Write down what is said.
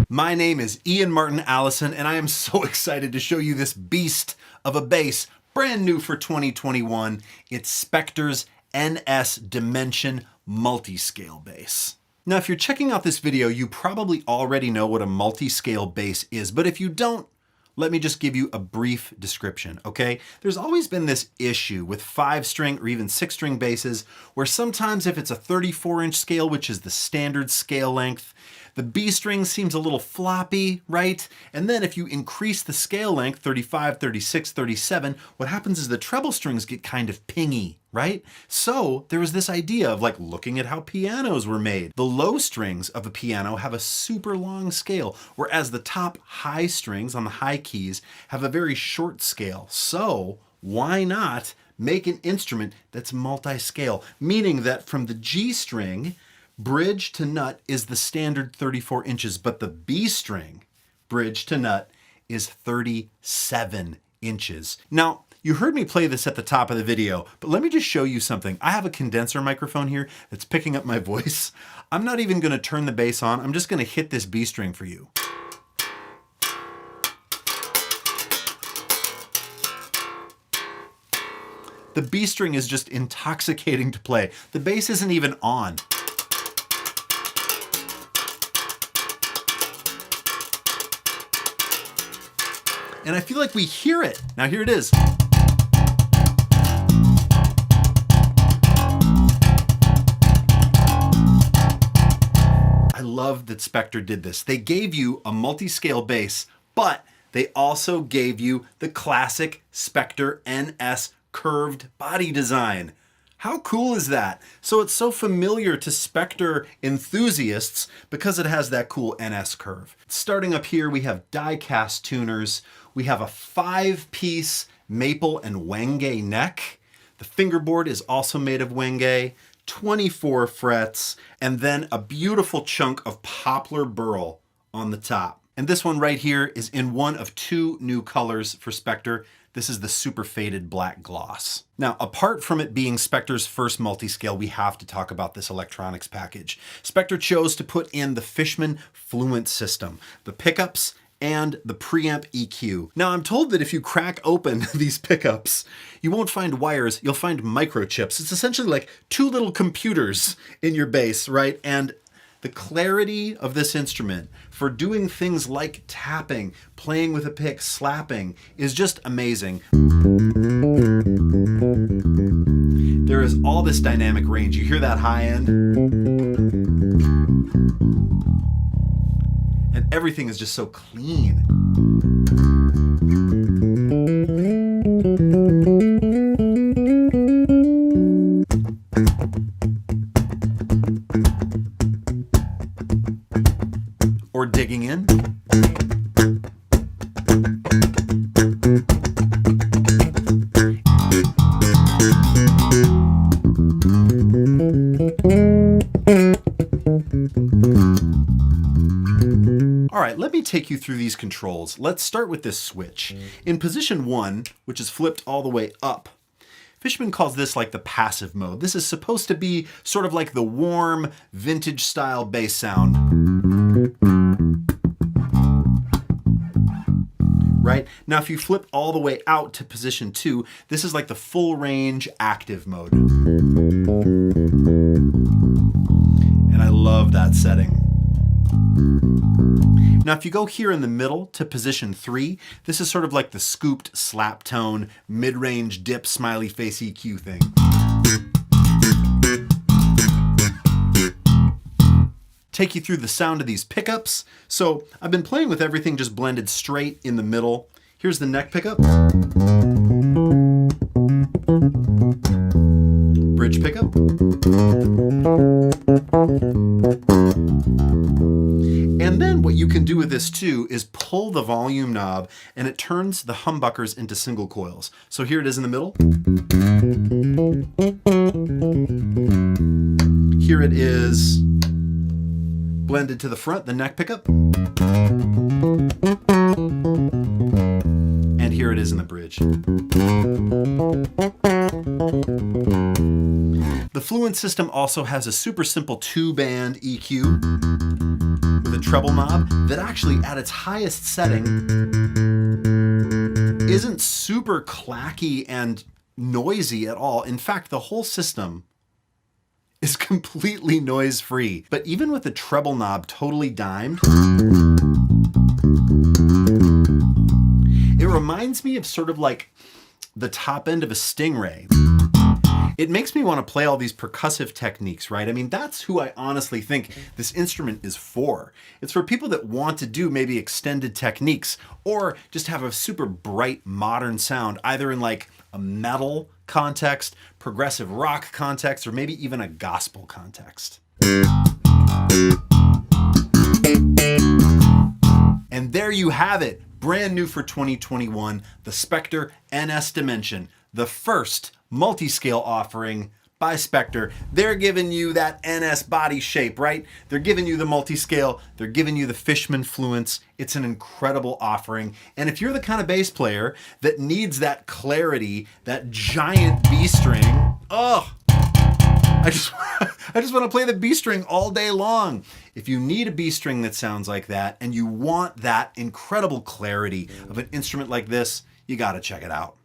My name is Ian Allison, and I am so excited to show you this beast of a bass, brand new for 2021. It's Spector's NS Dimension multi-scale bass. Now, if you're checking out this video, you probably already know what a multi-scale bass is, but if you don't, let me just give you a brief description, okay? There's always been this issue with 5-string or even 6-string basses where sometimes if it's a 34-inch scale, which is the standard scale length, the B string seems a little floppy, right? And then if you increase the scale length, 35, 36, 37, what happens is the treble strings get kind of pingy, right? So there was this idea of like looking at how pianos were made. The low strings of a piano have a super long scale, whereas the top high strings on the high keys have a very short scale. So why not make an instrument that's multi-scale, meaning that from the G string, bridge to nut is the standard 34 inches, but the B string, bridge to nut, is 37 inches. Now, you heard me play this at the top of the video, but let me just show you something. I have a condenser microphone here that's picking up my voice. I'm not even gonna turn the bass on. I'm just gonna hit this B string for you. The B string is just intoxicating to play. The bass isn't even on. And I feel like we hear it. Now here it is. I love that Spector did this. They gave you a multi-scale bass, but they also gave you the classic Spector NS curved body design. How cool is that? So it's so familiar to Spector enthusiasts because it has that cool NS curve. Starting up here, we have die-cast tuners. We have a 5-piece maple and wenge neck. The fingerboard is also made of wenge, 24 frets, and then a beautiful chunk of poplar burl on the top. And this one right here is in one of 2 new colors for Spector. This is the super faded black gloss. Now, apart from it being Spector's first multi-scale, we have to talk about this electronics package. Spector chose to put in the Fishman Fluence system, the pickups and the preamp EQ. Now, I'm told that if you crack open these pickups, you won't find wires, you'll find microchips. It's essentially like 2 little computers in your bass, right? And the clarity of this instrument for doing things like tapping, playing with a pick, slapping is just amazing. There is all this dynamic range. You hear that high end? And everything is just so clean. Or digging in. All right, let me take you through these controls. Let's start with this switch. In position 1, which is flipped all the way up, Fishman calls this like the passive mode. This is supposed to be sort of like the warm, vintage style bass sound. Right? Now, if you flip all the way out to position 2, this is like the full range active mode. And I love that setting. Now, if you go here in the middle to position 3, this is sort of like the scooped slap tone, mid-range dip smiley face EQ thing. take you through the sound of these pickups. So I've been playing with everything just blended straight in the middle. Here's the neck pickup. Bridge pickup. And then what you can do with this too is pull the volume knob and it turns the humbuckers into single coils. So here it is in the middle. Here it is blended to the front, the neck pickup. And here it is in the bridge. The Fluence system also has a super simple 2-band EQ with a treble knob that actually at its highest setting isn't super clacky and noisy at all. In fact, the whole system is completely noise-free. But even with the treble knob totally dimed, it reminds me of sort of like the top end of a Stingray. It makes me want to play all these percussive techniques, right? I mean, that's who I honestly think this instrument is for. It's for people that want to do maybe extended techniques or just have a super bright modern sound, either in like a metal context, progressive rock context, or maybe even a gospel context. And there you have it. Brand new for 2021, the Spector NS Dimension, the first multi-scale offering by Spector. They're giving you that NS body shape, right? They're giving you the multi-scale, they're giving you the Fishman Fluence. It's an incredible offering. And if you're the kind of bass player that needs that clarity, that giant B string, I just want to play the B string all day long. If you need a B string that sounds like that and you want that incredible clarity of an instrument like this, you got to check it out.